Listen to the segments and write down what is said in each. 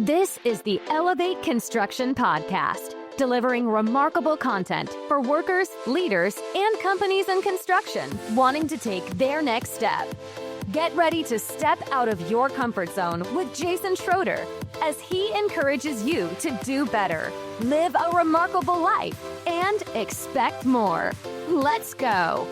This is the Elevate Construction Podcast, delivering remarkable content for workers, leaders, and companies in construction wanting to take their next step. Get ready to step out of your comfort zone with Jason Schroeder as he encourages you to do better, live a remarkable life, and expect more. Let's go.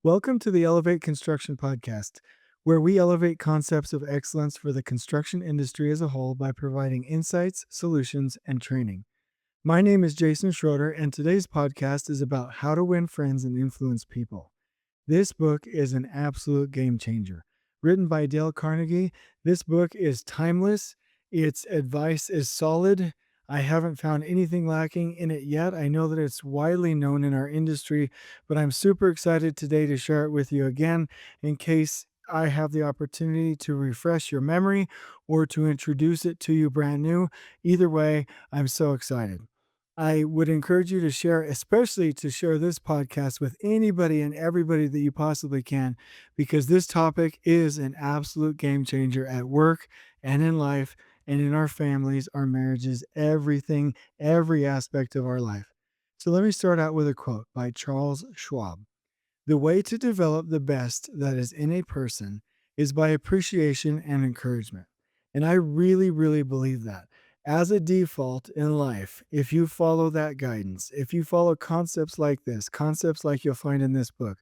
Welcome to the Elevate Construction Podcast, where we elevate concepts of excellence for the construction industry as a whole by providing insights, solutions, and training. My name is Jason Schroeder, and today's podcast is about how to win friends and influence people. This book is an absolute game changer. Written by Dale Carnegie, this book is timeless. Its advice is solid. I haven't found anything lacking in it yet. I know that it's widely known in our industry, but I'm super excited today to share it with you again in case I have the opportunity to refresh your memory or to introduce it to you brand new. Either way, I'm so excited. I would encourage you to share, especially to share this podcast with anybody and everybody that you possibly can, because this topic is an absolute game changer at work and in life and in our families, our marriages, everything, every aspect of our life. So let me start out with a quote by Charles Schwab. The way to develop the best that is in a person is by appreciation and encouragement. And I really, really believe that. As a default in life, if you follow that guidance, if you follow concepts like this, concepts like you'll find in this book,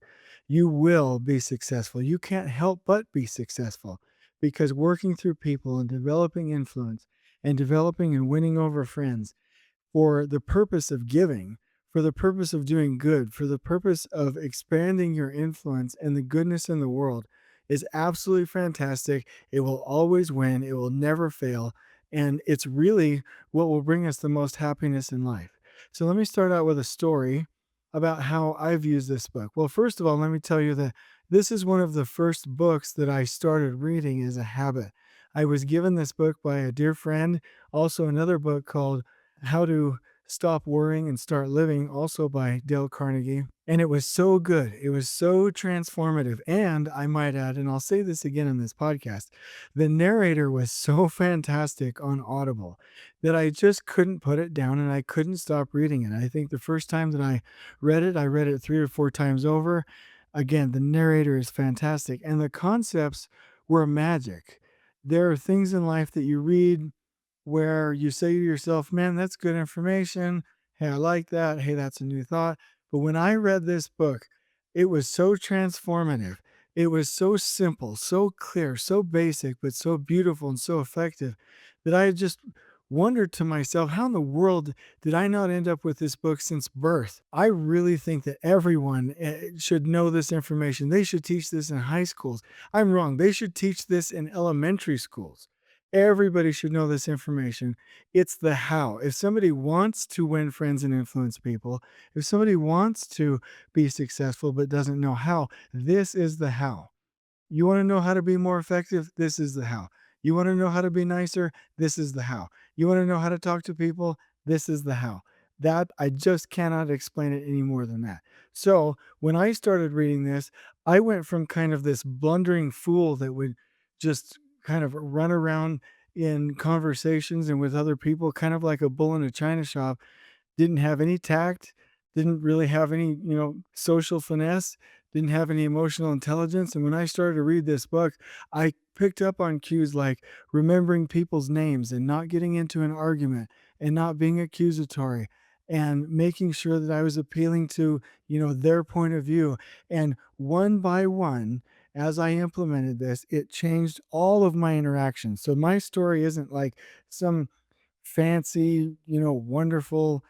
you will be successful. You can't help but be successful because working through people and developing influence and developing and winning over friends for the purpose of giving, for the purpose of doing good, for the purpose of expanding your influence and the goodness in the world is absolutely fantastic. It will always win. It will never fail. And it's really what will bring us the most happiness in life. So let me start out with a story about how I've used this book. Well, first of all, let me tell you that this is one of the first books that I started reading as a habit. I was given this book by a dear friend, also another book called How to Stop Worrying and Start Living, also by Dale Carnegie. And it was so good. It was so transformative. And I might add, and I'll say this again in this podcast, the narrator was so fantastic on Audible that I just couldn't put it down and I couldn't stop reading it. I think the first time that I read it 3 or 4 times over. Again, the narrator is fantastic. And the concepts were magic. There are things in life that you read where you say to yourself, man, that's good information. Hey, I like that. Hey, that's a new thought. But when I read this book, it was so transformative. It was so simple, so clear, so basic, but so beautiful and so effective that I just wondered to myself, how in the world did I not end up with this book since birth? I really think that everyone should know this information. They should teach this in high schools. I'm wrong. They should teach this in elementary schools. Everybody should know this information. It's the how. If somebody wants to win friends and influence people, if somebody wants to be successful but doesn't know how, this is the how. You want to know how to be more effective? This is the how. You want to know how to be nicer? This is the how. You want to know how to talk to people? This is the how. That I just cannot explain it any more than that. So when I started reading this, I went from kind of this blundering fool that would just kind of run around in conversations and with other people, kind of like a bull in a china shop, didn't have any tact, didn't really have any, social finesse, didn't have any emotional intelligence. And when I started to read this book, I picked up on cues like remembering people's names and not getting into an argument and not being accusatory and making sure that I was appealing to, their point of view. And one by one, as I implemented this, it changed all of my interactions. So my story isn't like some fancy, wonderful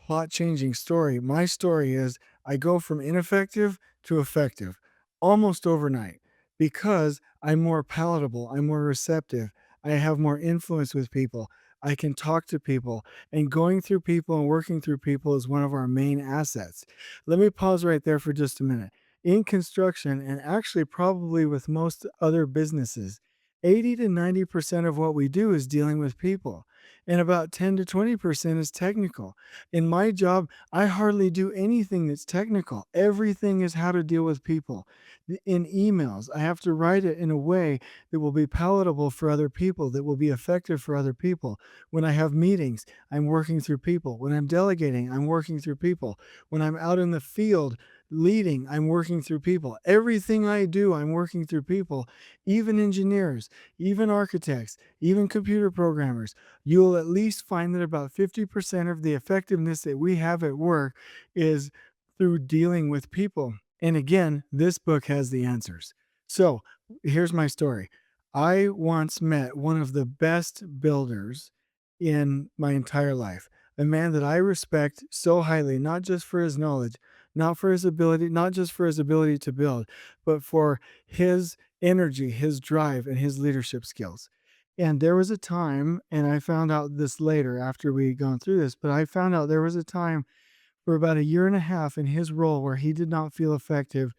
plot changing story. My story is I go from ineffective to effective almost overnight because I'm more palatable, I'm more receptive, I have more influence with people. I can talk to people, and going through people and working through people is one of our main assets. Let me pause right there for just a minute. In construction, and actually probably with most other businesses, 80 to 90% of what we do is dealing with people. and about 10 to 20% is technical. In my job, I hardly do anything that's technical. Everything is how to deal with people. In emails, I have to write it in a way that will be palatable for other people, that will be effective for other people. When I have meetings, I'm working through people. When I'm delegating, I'm working through people. When I'm out in the field leading, I'm working through people. Everything I do, I'm working through people. Even engineers, even architects, even computer programmers, you'll at least find that about 50% of the effectiveness that we have at work is through dealing with people. And again, this book has the answers. So here's my story. I once met one of the best builders in my entire life, a man that I respect so highly, not just for his knowledge, not for his ability, not just for his ability to build, but for his energy, his drive, and his leadership skills. And there was a time, and I found out this later after we had gone through this, but I found out there was a time for about a year and a half in his role where he did not feel effective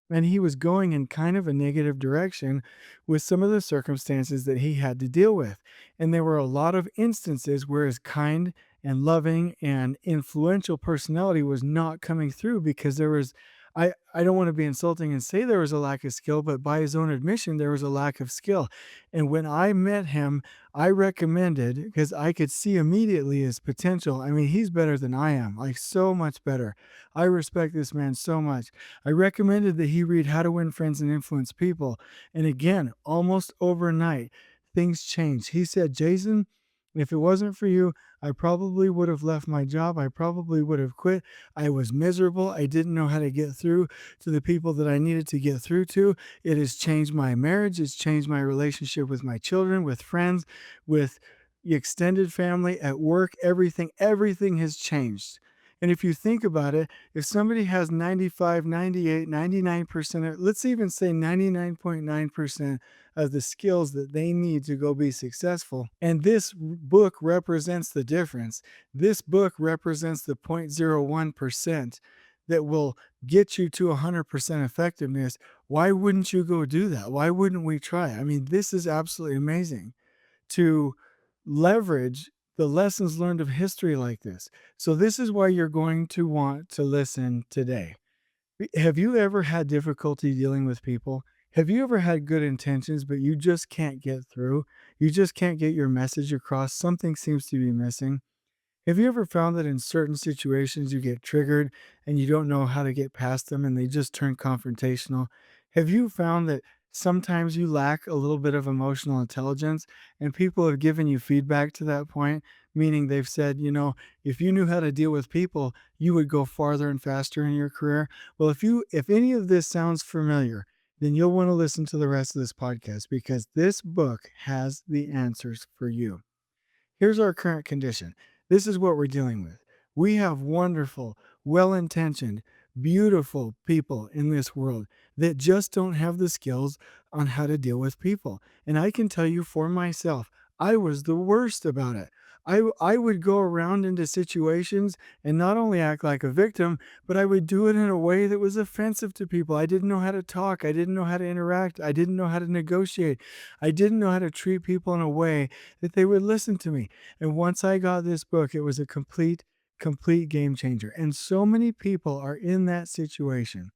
and he was going in kind of a negative direction with some of the circumstances that he had to deal with. And there were a lot of instances where his kind and loving and influential personality was not coming through because there was, I don't want to be insulting and say there was a lack of skill, but by his own admission, there was a lack of skill. And when I met him, I recommended, because I could see immediately his potential. I mean, he's better than I am, like so much better. I respect this man so much. I recommended that he read How to Win Friends and Influence People. And again, almost overnight, things changed. He said, Jason, if it wasn't for you, I probably would have left my job. I probably would have quit. I was miserable. I didn't know how to get through to the people that I needed to get through to. It has changed my marriage. It's changed my relationship with my children, with friends, with the extended family, at work. Everything has changed. And if you think about it, if somebody has 95, 98, 99%, let's even say 99.9% of the skills that they need to go be successful, and this book represents the difference, this book represents the 0.01% that will get you to 100% effectiveness, why wouldn't you go do that? Why wouldn't we try? I mean, this is absolutely amazing to leverage the lessons learned of history like this. So, this is why you're going to want to listen today. Have you ever had difficulty dealing with people? Have you ever had good intentions, but you just can't get through? You just can't get your message across? Something seems to be missing. Have you ever found that in certain situations you get triggered and you don't know how to get past them and they just turn confrontational? Have you found that sometimes you lack a little bit of emotional intelligence and people have given you feedback to that point? Meaning they've said, if you knew how to deal with people, you would go farther and faster in your career. Well, if any of this sounds familiar, then you'll want to listen to the rest of this podcast because this book has the answers for you. Here's our current condition. This is what we're dealing with. We have wonderful, well intentioned, beautiful people in this world that just don't have the skills on how to deal with people. And I can tell you for myself, I was the worst about it. I would go around into situations and not only act like a victim, but I would do it in a way that was offensive to people. I didn't know how to talk. I didn't know how to interact. I didn't know how to negotiate. I didn't know how to treat people in a way that they would listen to me. And once I got this book, it was a complete game changer. And so many people are in that situation.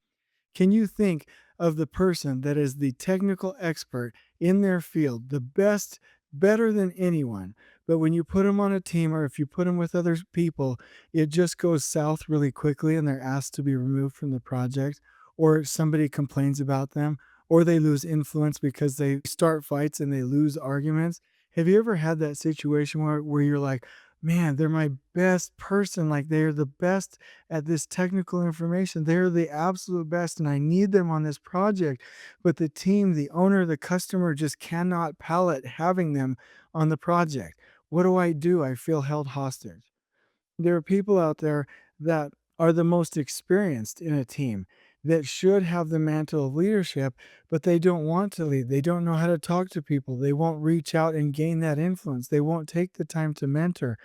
Can you think of the person that is the technical expert in their field, the best, better than anyone? But when you put them on a team or if you put them with other people, it just goes south really quickly and they're asked to be removed from the project, or somebody complains about them, or they lose influence because they start fights and they lose arguments. Have you ever had that situation where you're like, man, they're my best person. Like they're the best at this technical information. They're the absolute best, and I need them on this project. But the team, the owner, the customer just cannot palate having them on the project. What do? I feel held hostage. There are people out there that are the most experienced in a team that should have the mantle of leadership, but they don't want to lead. They don't know how to talk to people. They won't reach out and gain that influence. They won't take the time to mentor.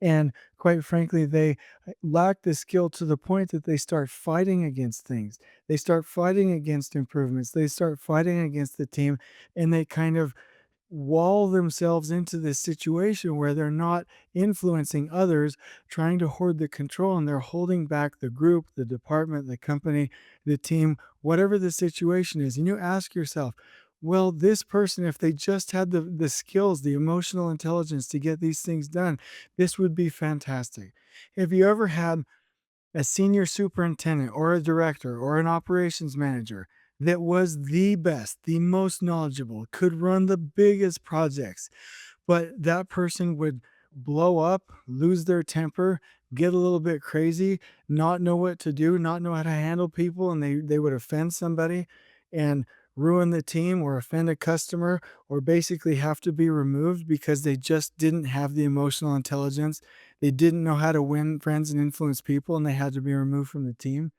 And quite frankly, they lack the skill to the point that they start fighting against things. They start fighting against improvements. They start fighting against the team, and they kind of wall themselves into this situation where they're not influencing others, trying to hoard the control, and they're holding back the group, the department, the company, the team, whatever the situation is. And you ask yourself, well, this person, if they just had the skills, the emotional intelligence to get these things done, this would be fantastic. Have you ever had a senior superintendent or a director or an operations manager that was the best, the most knowledgeable, could run the biggest projects, but that person would blow up, lose their temper, get a little bit crazy, not know what to do, not know how to handle people, and they would offend somebody and ruin the team or offend a customer or basically have to be removed because they just didn't have the emotional intelligence. They didn't know how to win friends and influence people, and they had to be removed from the team.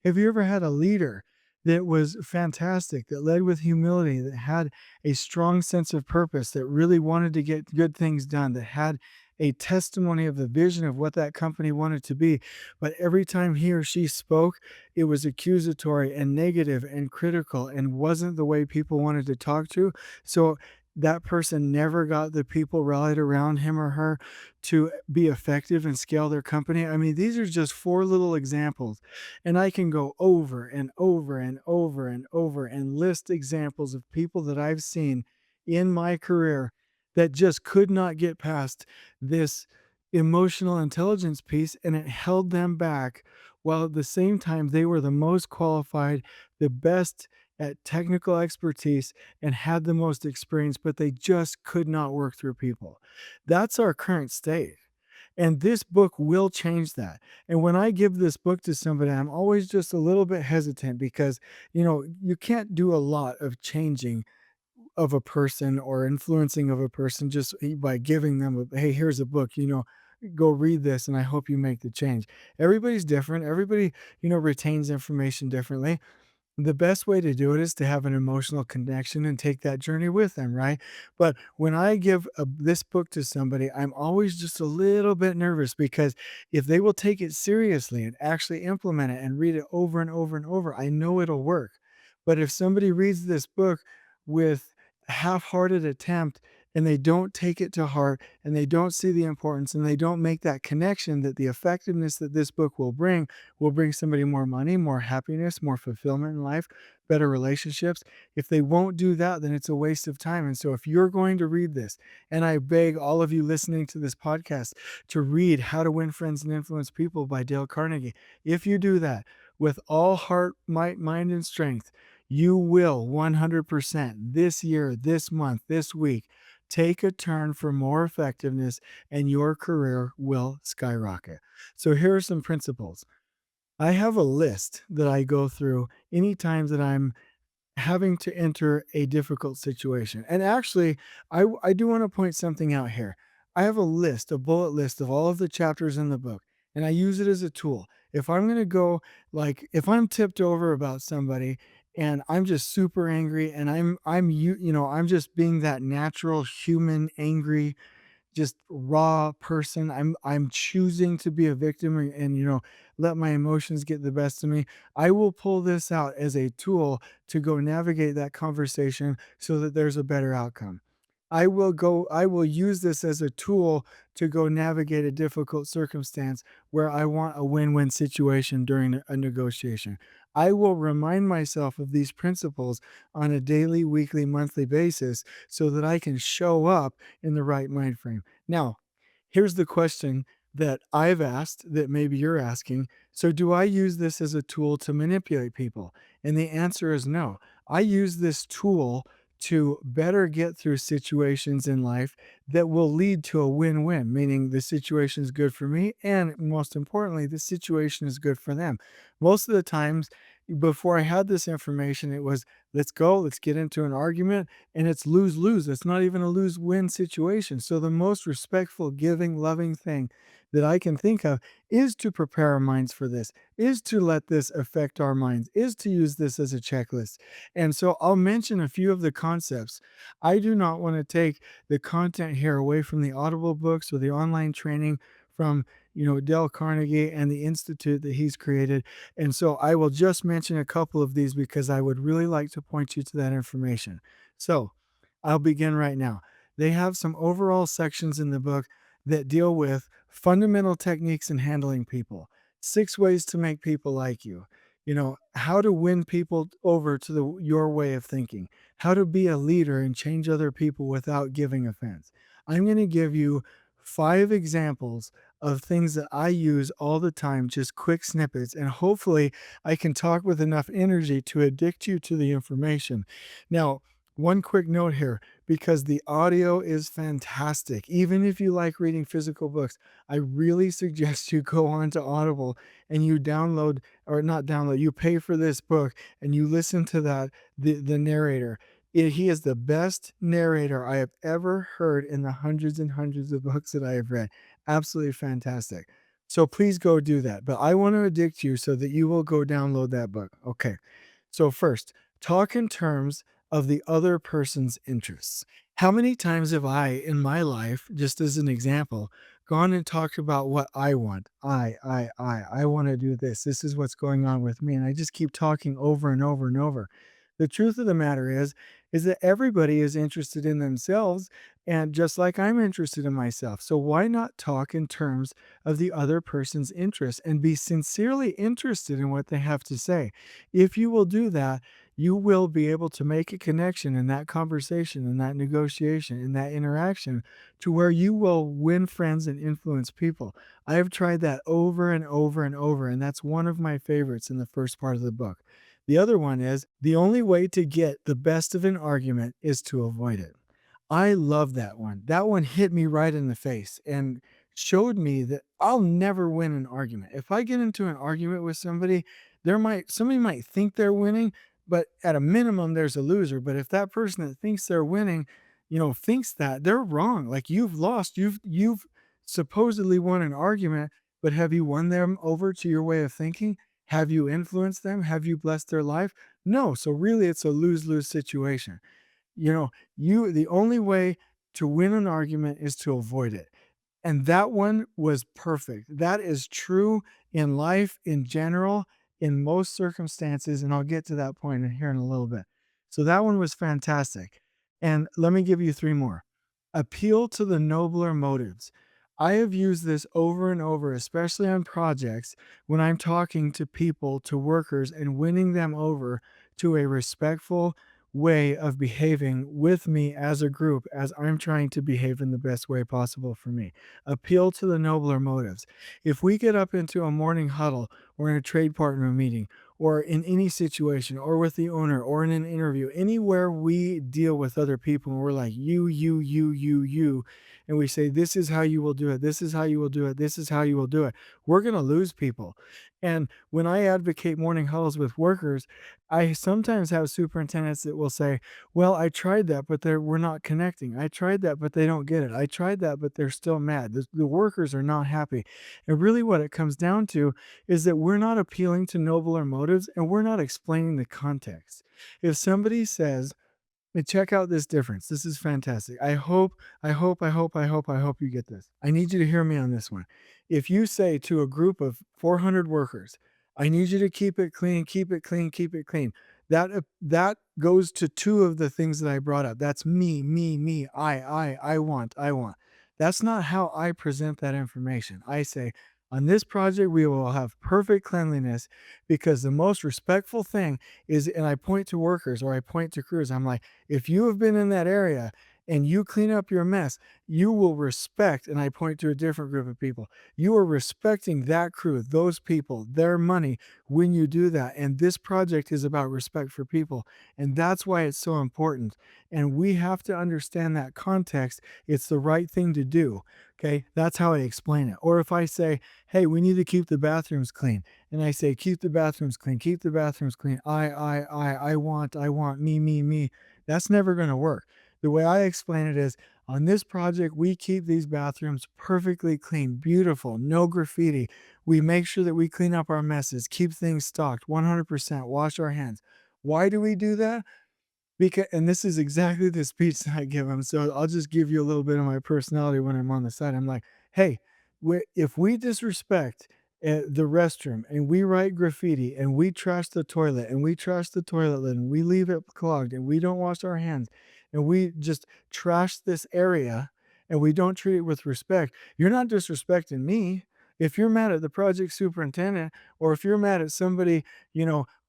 Have you ever had a leader that was fantastic, that led with humility, that had a strong sense of purpose, that really wanted to get good things done, that had a testimony of the vision of what that company wanted to be? But every time he or she spoke, it was accusatory and negative and critical and wasn't the way people wanted to talk to. So that person never got the people rallied around him or her to be effective and scale their company. I mean, these are just four little examples, and I can go over and over and over and over and list examples of people that I've seen in my career that just could not get past this emotional intelligence piece, and it held them back, while at the same time they were the most qualified, the best at technical expertise, and had the most experience, but they just could not work through people. That's our current state. And this book will change that. And when I give this book to somebody, I'm always just a little bit hesitant because, you can't do a lot of changing of a person or influencing of a person just by giving them hey, here's a book, go read this and I hope you make the change. Everybody's different. Everybody, retains information differently. The best way to do it is to have an emotional connection and take that journey with them, right? But when I give this book to somebody, I'm always just a little bit nervous because if they will take it seriously and actually implement it and read it over and over and over, I know it'll work. But if somebody reads this book with a half-hearted attempt and they don't take it to heart and they don't see the importance and they don't make that connection that the effectiveness that this book will bring somebody more money, more happiness, more fulfillment in life, better relationships. If they won't do that, then it's a waste of time. And so if you're going to read this, and I beg all of you listening to this podcast to read How to Win Friends and Influence People by Dale Carnegie. If you do that with all heart, might, mind, and strength, you will 100% this year, this month, this week, take a turn for more effectiveness and your career will skyrocket. So here are some principles. I have a list that I go through anytime that I'm having to enter a difficult situation. And actually, I do want to point something out here. I have a bullet list of all of the chapters in the book, and I use it as a tool. If I'm going to go, like, if I'm tipped over about somebody and I'm just super angry and I'm just being that natural human angry just raw person. I'm choosing to be a victim and let my emotions get the best of me. I will pull this out as a tool to go navigate that conversation so that there's a better outcome. I will use this as a tool to go navigate a difficult circumstance where I want a win-win situation during a negotiation. I will remind myself of these principles on a daily, weekly, monthly basis so that I can show up in the right mind frame. Now, here's the question that I've asked that maybe you're asking. So, do I use this as a tool to manipulate people? And the answer is no. I use this tool to better get through situations in life that will lead to a win win, meaning the situation is good for me. And most importantly, the situation is good for them. Most of the times, before I had this information, it was let's get into an argument, and it's lose lose. It's not even a lose win situation. So, the most respectful, giving, loving thing that I can think of is to prepare our minds for this, is to let this affect our minds, is to use this as a checklist. And so I'll mention a few of the concepts. I do not want to take the content here away from the Audible books or the online training from Dale Carnegie and the institute that he's created. And so I will just mention a couple of these because I would really like to point you to that information. So I'll begin right now. They have some overall sections in the book that deal with fundamental techniques in handling people, 6 ways to make people like you, how to win people over to your way of thinking, how to be a leader and change other people without giving offense. I'm going to give you 5 examples of things that I use all the time, just quick snippets, and hopefully I can talk with enough energy to addict you to the information. Now, one quick note here, because the audio is fantastic. Even if you like reading physical books, I really suggest you go on to Audible and you download, or not download, you pay for this book and you listen to the narrator. He is the best narrator I have ever heard in the hundreds and hundreds of books that I have read. Absolutely fantastic. So please go do that. But I want to addict you so that you will go download that book. Okay. So, first, talk in terms of the other person's interests. How many times have I, in my life, just as an example, gone and talked about what I want? I want to do this. This is what's going on with me. And I just keep talking over and over and over. The truth of the matter is that everybody is interested in themselves, and just like I'm interested in myself. So why not talk in terms of the other person's interests and be sincerely interested in what they have to say? If you will do that, you will be able to make a connection in that conversation, in that negotiation, in that interaction to where you will win friends and influence people. I have tried that over and over and over, and that's one of my favorites in the first part of the book. The other one is the only way to get the best of an argument is to avoid it. I love that one. That one hit me right in the face and showed me that I'll never win an argument. If I get into an argument with somebody, somebody might think they're winning, but at a minimum there's a loser. But if that person that thinks they're winning, thinks that, they're wrong. Like, you've lost. You've supposedly won an argument, but have you won them over to your way of thinking? Have you influenced them? Have you blessed their life? No. So really it's a lose-lose situation. The only way to win an argument is to avoid it. And that one was perfect. That is true in life in general, in most circumstances. And I'll get to that point here in a little bit. So that one was fantastic. And let me give you 3 more. Appeal to the nobler motives. I have used this over and over, especially on projects when I'm talking to people, to workers, and winning them over to a respectful way of behaving with me as a group as I'm trying to behave in the best way possible for me. Appeal to the nobler motives. If we get up into a morning huddle or in a trade partner meeting or in any situation or with the owner or in an interview, anywhere we deal with other people and we're like, you, and we say, this is how you will do it, this is how you will do it, this is how you will do it, we're going to lose people. And when I advocate morning huddles with workers, I sometimes have superintendents that will say, well, I tried that, but we're not connecting. I tried that, but they don't get it. I tried that, but they're still mad. The workers are not happy. And really what it comes down to is that we're not appealing to nobler motives and we're not explaining the context. If somebody says, hey, check out this difference. This is fantastic. I hope you get this. I need you to hear me on this one. If you say to a group of 400 workers, I need you to keep it clean, keep it clean, keep it clean. That goes to 2 of the things that I brought up. That's me, I want. That's not how I present that information. I say, on this project, we will have perfect cleanliness because the most respectful thing is, and I point to workers or I point to crews, I'm like, if you have been in that area and you clean up your mess, you will respect, and I point to a different group of people, you are respecting that crew, those people, their money when you do that. And this project is about respect for people. And that's why it's so important. And we have to understand that context. It's the right thing to do. Okay. That's how I explain it. Or if I say, hey, we need to keep the bathrooms clean. And I say, keep the bathrooms clean, keep the bathrooms clean. I want, me. That's never going to work. The way I explain it is, on this project, we keep these bathrooms perfectly clean, beautiful, no graffiti. We make sure that we clean up our messes, keep things stocked, 100%, wash our hands. Why do we do that? Because, and this is exactly the speech that I give them. So I'll just give you a little bit of my personality when I'm on the side. I'm like, hey, if we disrespect the restroom, and we write graffiti, and we trash the toilet, and we trash the toilet lid, and we leave it clogged, and we don't wash our hands, and we just trash this area, and we don't treat it with respect, you're not disrespecting me. If you're mad at the project superintendent, or if you're mad at somebody,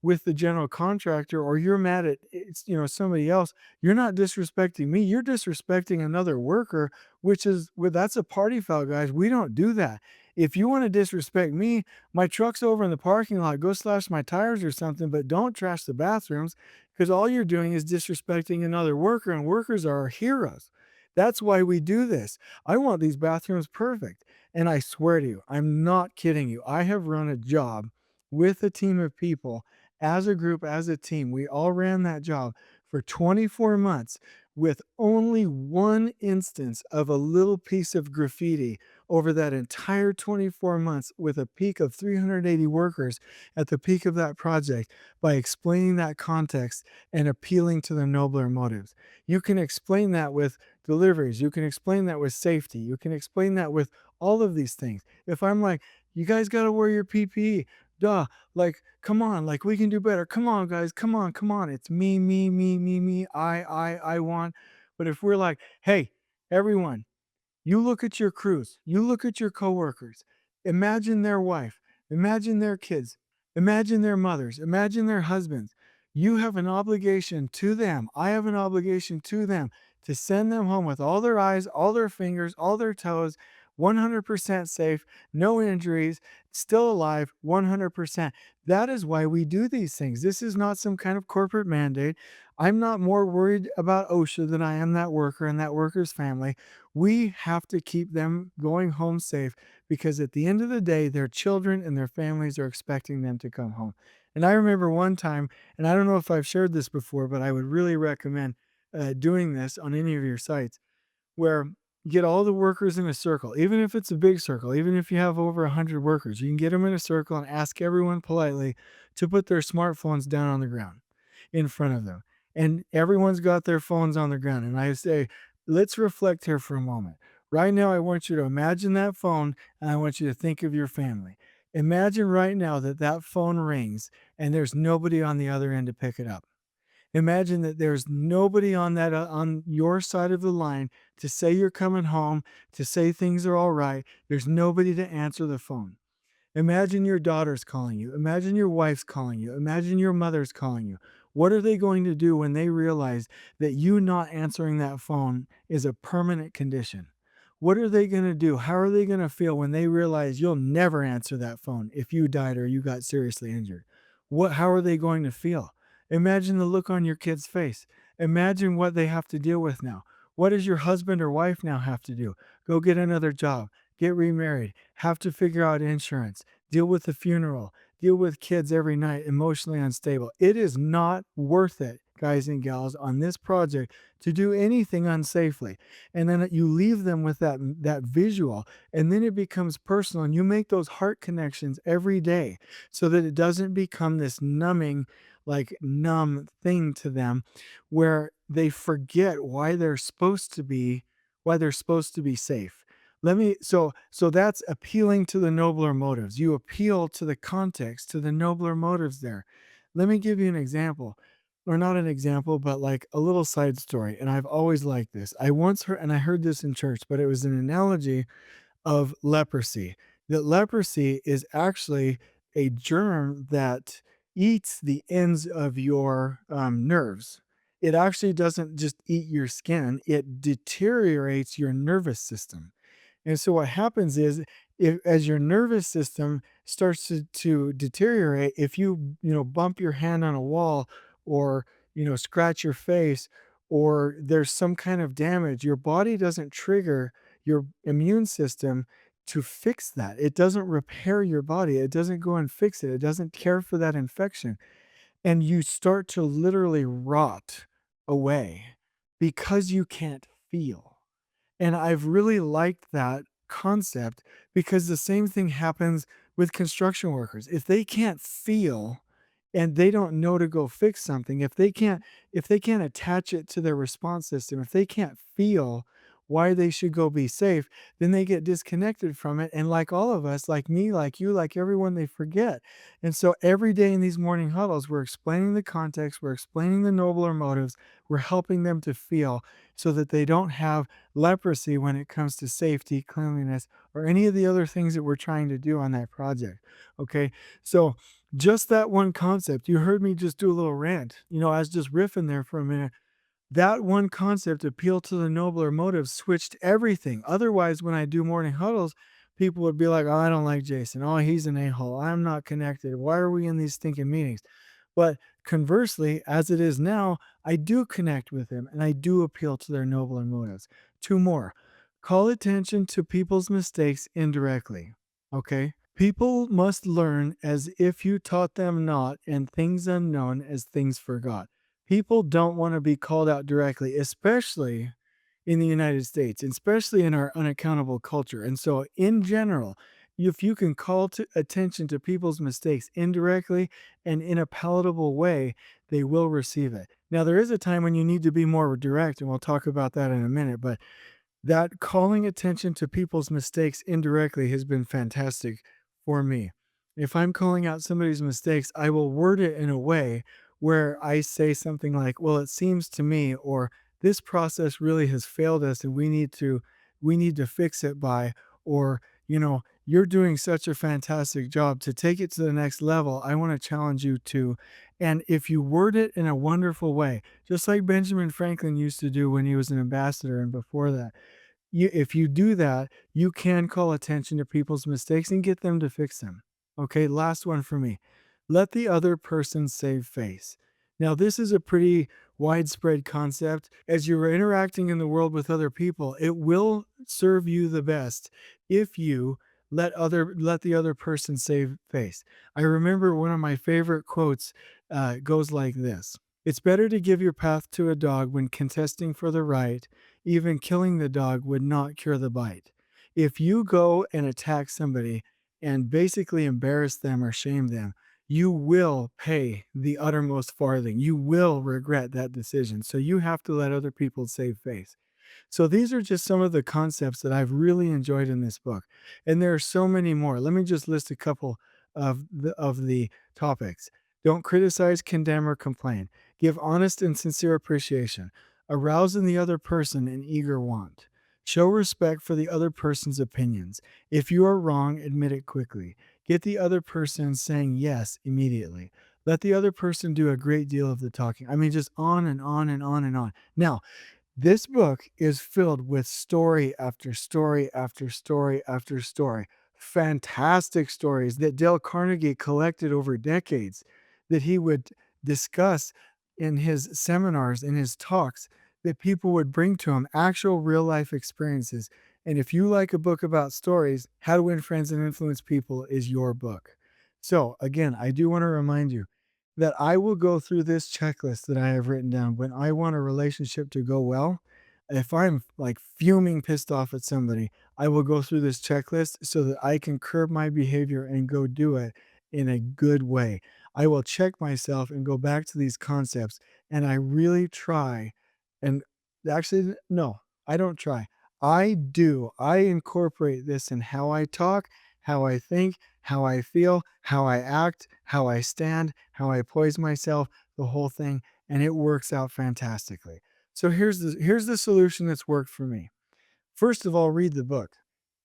with the general contractor, or you're mad at somebody else, you're not disrespecting me. You're disrespecting another worker, that's a party foul, guys. We don't do that. If you want to disrespect me, my truck's over in the parking lot. Go slash my tires or something, but don't trash the bathrooms, because all you're doing is disrespecting another worker, and workers are our heroes. That's why we do this. I want these bathrooms perfect. And I swear to you, I'm not kidding you. I have run a job with a team of people, as a group, as a team. We all ran that job for 24 months with only one instance of a little piece of graffiti over that entire 24 months, with a peak of 380 workers at the peak of that project, by explaining that context and appealing to the nobler motives. You can explain that with deliveries. You can explain that with safety. You can explain that with all of these things. If I'm like, you guys got to wear your PPE, duh, like, come on, like, we can do better. Come on, guys, come on, come on. It's me, me, me, me, me, I want. But if we're like, hey, everyone, you look at your crews, you look at your coworkers, imagine their wife, imagine their kids, imagine their mothers, imagine their husbands. You have an obligation to them. I have an obligation to them to send them home with all their eyes, all their fingers, all their toes, 100% safe, no injuries, still alive, 100%. That is why we do these things. This is not some kind of corporate mandate. I'm not more worried about OSHA than I am that worker and that worker's family. We have to keep them going home safe, because at the end of the day, their children and their families are expecting them to come home. And I remember one time, and I don't know if I've shared this before, but I would really recommend doing this on any of your sites, where you get all the workers in a circle, even if it's a big circle, even if you have over 100 workers, you can get them in a circle and ask everyone politely to put their smartphones down on the ground in front of them. And everyone's got their phones on the ground. And I say, let's reflect here for a moment. Right now, I want you to imagine that phone, and I want you to think of your family. Imagine right now that that phone rings and there's nobody on the other end to pick it up. Imagine that there's nobody on your side of the line to say you're coming home, to say things are all right. There's nobody to answer the phone. Imagine your daughter's calling you. Imagine your wife's calling you. Imagine your mother's calling you. What are they going to do when they realize that you not answering that phone is a permanent condition? What are they going to do? How are they going to feel when they realize you'll never answer that phone if you died or you got seriously injured? How are they going to feel? Imagine the look on your kid's face. Imagine what they have to deal with now. What does your husband or wife now have to do? Go get another job, get remarried, have to figure out insurance, deal with the funeral, deal with kids every night, emotionally unstable. It is not worth it, guys and gals, on this project to do anything unsafely. And then you leave them with that visual, and then it becomes personal, and you make those heart connections every day, so that it doesn't become this numbing, like numb thing to them, where they forget why they're supposed to be safe. So that's appealing to the nobler motives. You appeal to the context, to the nobler motives there. Let me give you an example, or not an example, but like a little side story. And I've always liked this. I once heard, and I heard this in church, but it was an analogy of leprosy. That leprosy is actually a germ that eats the ends of your nerves. It actually doesn't just eat your skin, it deteriorates your nervous system. And so what happens is, as your nervous system starts to deteriorate, if you bump your hand on a wall, or scratch your face, or there's some kind of damage, your body doesn't trigger your immune system to fix that. It doesn't repair your body. It doesn't go and fix it. It doesn't care for that infection. And you start to literally rot away because you can't feel. And I've really liked that concept, because the same thing happens with construction workers. If they can't feel and they don't know to go fix something, if they can't attach it to their response system, if they can't feel why they should go be safe, then they get disconnected from it. And like all of us, like me, like you, like everyone, they forget. And so every day in these morning huddles, we're explaining the context, we're explaining the nobler motives, we're helping them to feel so that they don't have leprosy when it comes to safety, cleanliness, or any of the other things that we're trying to do on that project. Okay. So just that one concept, you heard me just do a little rant. I was just riffing there for a minute. That one concept, appeal to the nobler motives, switched everything. Otherwise, when I do morning huddles, people would be like, oh, I don't like Jason. Oh, he's an a-hole. I'm not connected. Why are we in these stinking meetings? But conversely, as it is now, I do connect with them and I do appeal to their nobler motives. Two more. Call attention to people's mistakes indirectly. Okay? People must learn as if you taught them not, and things unknown as things forgot. People don't want to be called out directly, especially in the United States, especially in our unaccountable culture. And so, in general, if you can call to attention to people's mistakes indirectly and in a palatable way, they will receive it. Now, there is a time when you need to be more direct, and we'll talk about that in a minute, but that calling attention to people's mistakes indirectly has been fantastic for me. If I'm calling out somebody's mistakes, I will word it in a way where I say something like, "Well, it seems to me," or "This process really has failed us and we need to fix it by," or, "You're doing such a fantastic job. To take it to the next level, I want to challenge you to." And if you word it in a wonderful way, just like Benjamin Franklin used to do when he was an ambassador and before that, if you do that, you can call attention to people's mistakes and get them to fix them. Okay, last one for me. Let the other person save face. Now, this is a pretty widespread concept. As you're interacting in the world with other people, it will serve you the best if you let the other person save face. I remember one of my favorite quotes goes like this: "It's better to give your path to a dog when contesting for the right. Even killing the dog would not cure the bite." If you go and attack somebody and basically embarrass them or shame them, you will pay the uttermost farthing. You will regret that decision. So you have to let other people save face. So these are just some of the concepts that I've really enjoyed in this book. And there are so many more. Let me just list a couple of the topics. Don't criticize, condemn, or complain. Give honest and sincere appreciation. Arouse in the other person an eager want. Show respect for the other person's opinions. If you are wrong, admit it quickly. Get the other person saying yes immediately. Let the other person do a great deal of the talking. I mean, just on and on and on and on. Now, this book is filled with story after story after story after story. Fantastic stories that Dale Carnegie collected over decades that he would discuss in his seminars, in his talks, that people would bring to him, actual real life experiences. And if you like a book about stories, How to Win Friends and Influence People is your book. So, again, I do want to remind you that I will go through this checklist that I have written down when I want a relationship to go well. If I'm like fuming pissed off at somebody, I will go through this checklist so that I can curb my behavior and go do it in a good way. I will check myself and go back to these concepts, and I really try. And actually, no, I don't try. I do. I incorporate this in how I talk, how I think, how I feel, how I act, how I stand, how I poise myself, the whole thing, and it works out fantastically. So here's the solution that's worked for me. First of all, read the book.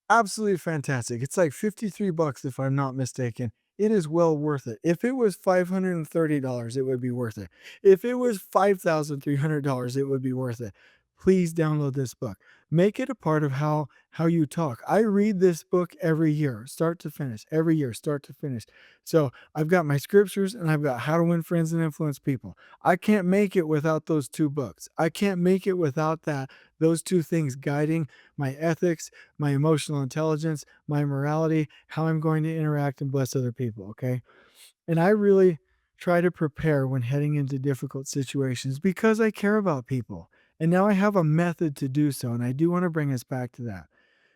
Absolutely fantastic. It's like $53 if I'm not mistaken. It is well worth it. If it was $530, it would be worth it. If it was $5,300, it would be worth it. Please download this book. Make it a part of how you talk. I read this book every year, start to finish, every year, start to finish. So I've got my scriptures and I've got How to Win Friends and Influence People. I can't make it without those two books. I can't make it without those two things guiding my ethics, my emotional intelligence, my morality, how I'm going to interact and bless other people, okay? And I really try to prepare when heading into difficult situations because I care about people. And now I have a method to do so, and I do want to bring us back to that.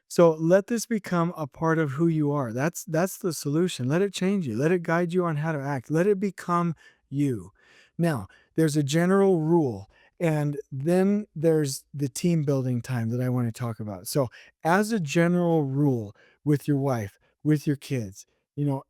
So let this become a part of who you are. That's the solution. Let it change you. Let it guide you on how to act. Let it become you. Now, there's a general rule, And then there's the team building time that I want to talk about. So, as a general rule, with your wife, with your kids, you know,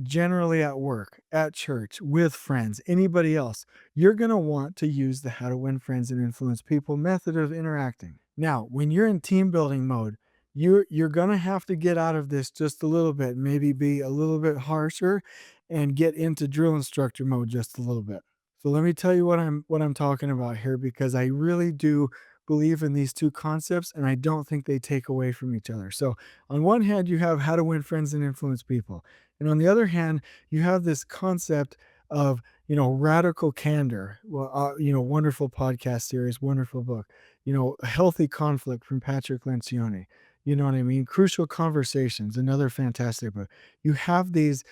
generally at work, at church, with friends, anybody else, you're going to want to use the how to win friends and influence people method of interacting. Now, when you're in team building mode, you're going to have to get out of this just a little bit, maybe be a little bit harsher and get into drill instructor mode just a little bit. So let me tell you what I'm talking about here, because I really do believe in these two concepts and I don't think they take away from each other. So on one hand, you have how to win friends and influence people. And on the other hand, you have this concept of, radical candor. Well, wonderful podcast series, wonderful book. Healthy conflict from Patrick Lencioni. You know what I mean? Crucial Conversations, another fantastic book. You have these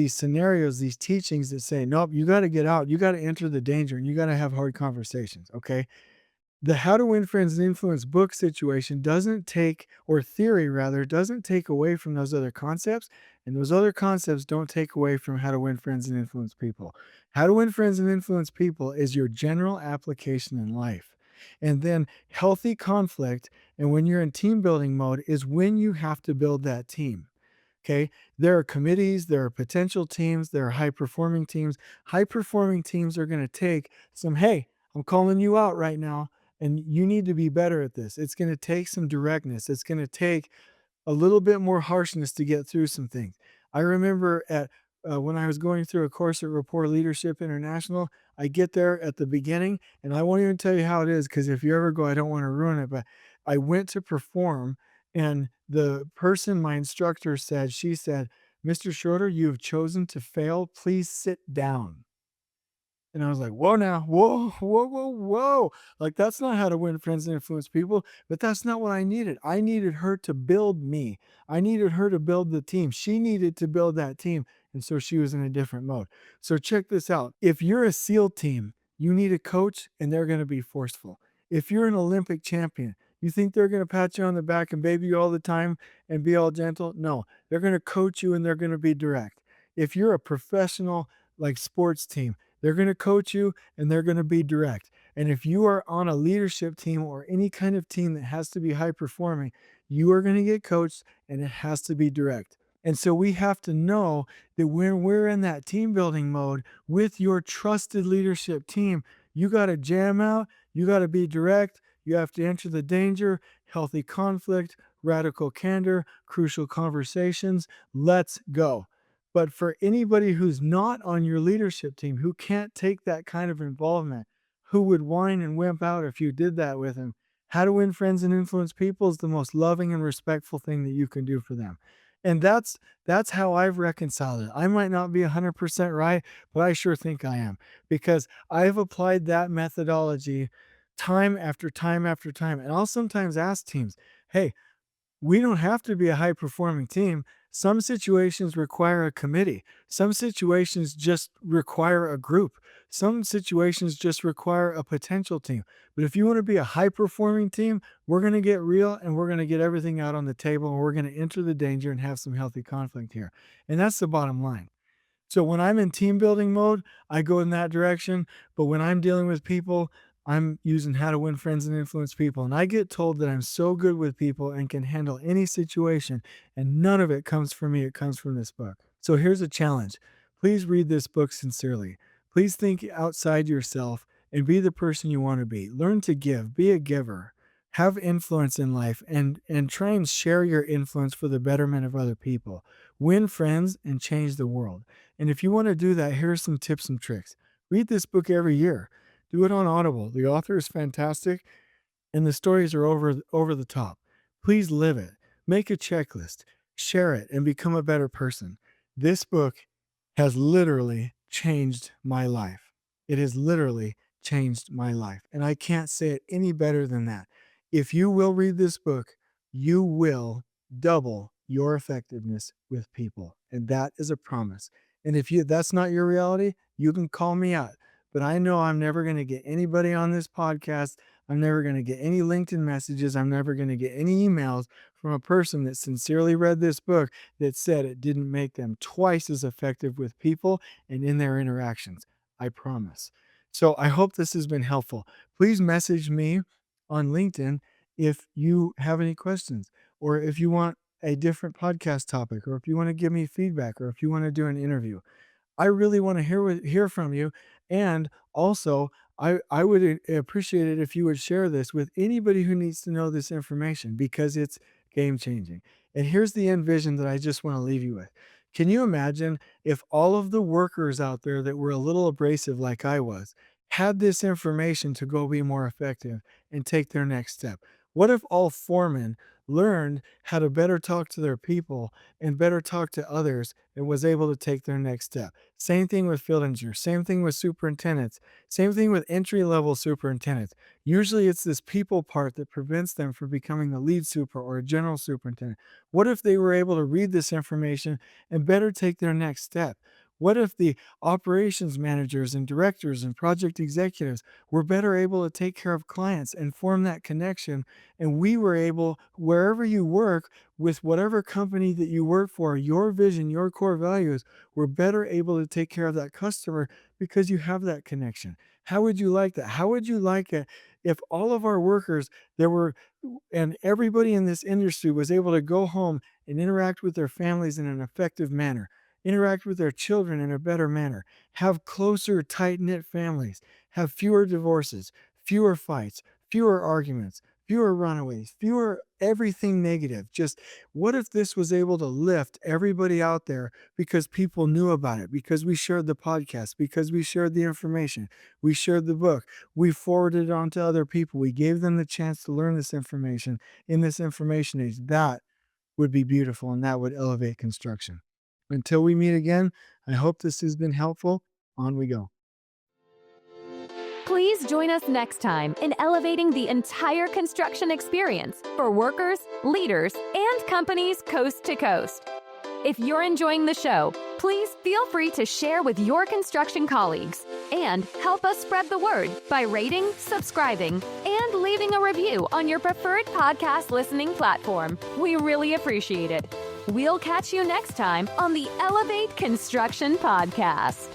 scenarios, these teachings that say, nope, you got to get out, you got to enter the danger, and you got to have hard conversations. Okay. The How to Win Friends and Influence book situation doesn't take, or theory rather, doesn't take away from those other concepts. And those other concepts don't take away from How to Win Friends and Influence People. How to Win Friends and Influence People is your general application in life. And then healthy conflict, and when you're in team building mode, is when you have to build that team. Okay. There are committees, there are potential teams, there are high performing teams. High performing teams are going to take some, hey, I'm calling you out right now, and you need to be better at this. It's going to take some directness. It's going to take a little bit more harshness to get through some things. I remember when I was going through a course at Rapport Leadership International, I get there at the beginning, and I won't even tell you how it is, because if you ever go, I don't want to ruin it, but I went to perform, and the person, my instructor said, she said, "Mr. Schroeder, you have chosen to fail. Please sit down." And I was like, whoa now, whoa, whoa, whoa, whoa. Like, that's not how to win friends and influence people, but that's not what I needed. I needed her to build me. I needed her to build the team. She needed to build that team. And so she was in a different mode. So check this out. If you're a SEAL team, you need a coach and they're going to be forceful. If you're an Olympic champion, you think they're going to pat you on the back and baby you all the time and be all gentle? No, they're going to coach you and they're going to be direct. If you're a professional, like, sports team, they're going to coach you and they're going to be direct. And if you are on a leadership team or any kind of team that has to be high performing, you are going to get coached and it has to be direct. And so we have to know that when we're in that team building mode with your trusted leadership team, you got to jam out, you got to be direct, you have to enter the danger, healthy conflict, radical candor, crucial conversations. Let's go. But for anybody who's not on your leadership team, who can't take that kind of involvement, who would whine and wimp out if you did that with them, how to win friends and influence people is the most loving and respectful thing that you can do for them. And that's how I've reconciled it. I might not be 100% right, but I sure think I am, because I've applied that methodology time after time after time. And I'll sometimes ask teams, hey, we don't have to be a high performing team. Some situations require a committee. Some situations just require a group. Some situations just require a potential team. But if you want to be a high performing team, we're going to get real and we're going to get everything out on the table and we're going to enter the danger and have some healthy conflict here. And that's the bottom line. So when I'm in team building mode, I go in that direction. But when I'm dealing with people, I'm using how to win friends and influence people. And I get told that I'm so good with people and can handle any situation. And none of it comes from me. It comes from this book. So here's a challenge. Please read this book sincerely. Please think outside yourself and be the person you want to be. Learn to give. Be a giver. Have influence in life and try and share your influence for the betterment of other people. Win friends and change the world. And if you want to do that, here are some tips and tricks. Read this book every year. Do it on Audible. The author is fantastic and the stories are over the top. Please live it. Make a checklist. Share it and become a better person. This book has literally changed my life. It has literally changed my life. And I can't say it any better than that. If you will read this book, you will double your effectiveness with people. And that is a promise. And if that's not your reality, you can call me out. But I know I'm never going to get anybody on this podcast. I'm never going to get any LinkedIn messages. I'm never going to get any emails from a person that sincerely read this book that said it didn't make them twice as effective with people and in their interactions. I promise. So I hope this has been helpful. Please message me on LinkedIn if you have any questions, or if you want a different podcast topic, or if you want to give me feedback, or if you want to do an interview. I really want to hear from you. And also, I would appreciate it if you would share this with anybody who needs to know this information, because it's game changing. And here's the end vision that I just want to leave you with. Can you imagine if all of the workers out there that were a little abrasive like I was had this information to go be more effective and take their next step? What if all foremen learned how to better talk to their people and better talk to others and was able to take their next step? Same thing with field engineers, same thing with superintendents, same thing with entry-level superintendents. Usually it's this people part that prevents them from becoming the lead super or a general superintendent. What if they were able to read this information and better take their next step? What if the operations managers and directors and project executives were better able to take care of clients and form that connection, and we were able, wherever you work, with whatever company that you work for, your vision, your core values, we're better able to take care of that customer because you have that connection. How would you like that? How would you like it if all of our workers there were and everybody in this industry was able to go home and interact with their families in an effective manner, interact with their children in a better manner, have closer, tight-knit families, have fewer divorces, fewer fights, fewer arguments, fewer runaways, fewer everything negative? Just what if this was able to lift everybody out there because people knew about it, because we shared the podcast, because we shared the information, we shared the book, we forwarded it on to other people, we gave them the chance to learn this information in this information age? That would be beautiful, and that would elevate construction. Until we meet again, I hope this has been helpful. On we go. Please join us next time in elevating the entire construction experience for workers, leaders, and companies coast to coast. If you're enjoying the show, please feel free to share with your construction colleagues and help us spread the word by rating, subscribing, and leaving a review on your preferred podcast listening platform. We really appreciate it. We'll catch you next time on the Elevate Construction Podcast.